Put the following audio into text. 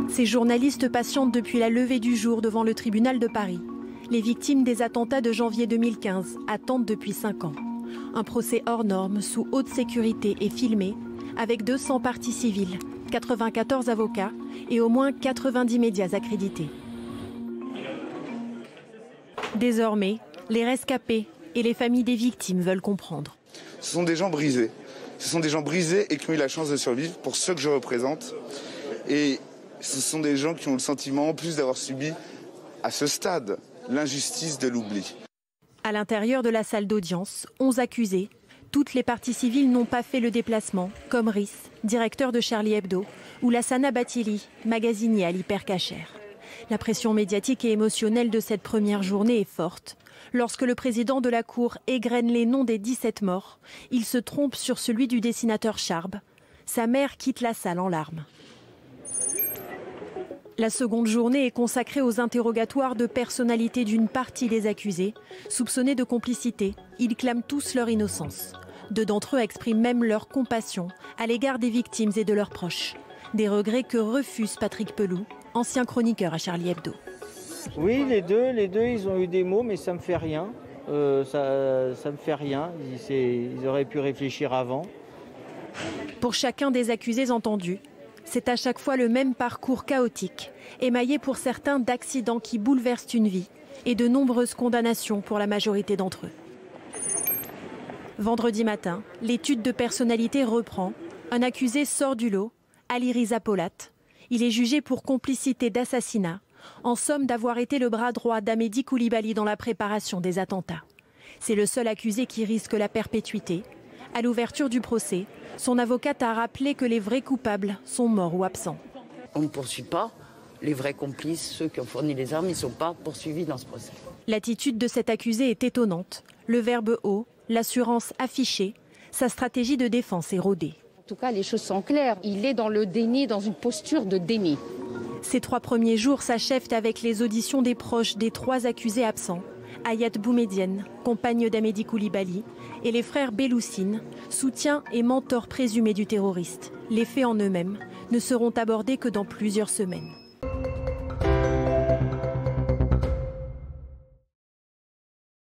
Ces journalistes patientent depuis la levée du jour devant le tribunal de Paris. Les victimes des attentats de janvier 2015 attendent depuis 5 ans. Un procès hors norme, sous haute sécurité et filmé, avec 200 parties civiles, 94 avocats et au moins 90 médias accrédités. Désormais, les rescapés et les familles des victimes veulent comprendre. Ce sont des gens brisés. Ce sont des gens brisés et qui ont eu la chance de survivre, pour ceux que je représente. Et ce sont des gens qui ont le sentiment, en plus d'avoir subi, à ce stade, l'injustice de l'oubli. À l'intérieur de la salle d'audience, 11 accusés. Toutes les parties civiles n'ont pas fait le déplacement, comme Rhys, directeur de Charlie Hebdo, ou Lassana Bathily, magasinier à l'Hypercacher. La pression médiatique et émotionnelle de cette première journée est forte. Lorsque le président de la Cour égrène les noms des 17 morts, il se trompe sur celui du dessinateur Charb. Sa mère quitte la salle en larmes. La seconde journée est consacrée aux interrogatoires de personnalités d'une partie des accusés. Soupçonnés de complicité, ils clament tous leur innocence. 2 d'entre eux expriment même leur compassion à l'égard des victimes et de leurs proches. Des regrets que refuse Patrick Pelloux, ancien chroniqueur à Charlie Hebdo. Oui, les deux, ils ont eu des mots, mais ça me fait rien. Ça me fait rien. Ils auraient pu réfléchir avant. Pour chacun des accusés entendus, c'est à chaque fois le même parcours chaotique, émaillé pour certains d'accidents qui bouleversent une vie et de nombreuses condamnations pour la majorité d'entre eux. Vendredi matin, l'étude de personnalité reprend. Un accusé sort du lot, Ali Riza Polat. Il est jugé pour complicité d'assassinat, en somme d'avoir été le bras droit d'Amédi Koulibaly dans la préparation des attentats. C'est le seul accusé qui risque la perpétuité. À l'ouverture du procès, son avocate a rappelé que les vrais coupables sont morts ou absents. On ne poursuit pas les vrais complices, ceux qui ont fourni les armes, ils ne sont pas poursuivis dans ce procès. L'attitude de cet accusé est étonnante. Le verbe haut, l'assurance affichée, sa stratégie de défense est rodée. En tout cas, les choses sont claires. Il est dans le déni, dans une posture de déni. Ces 3 premiers jours s'achèvent avec les auditions des proches des 3 accusés absents. Hayat Boumedienne, compagne d'Amédi Koulibaly, et les frères Belloussine, soutien et mentor présumé du terroriste. Les faits en eux-mêmes ne seront abordés que dans plusieurs semaines.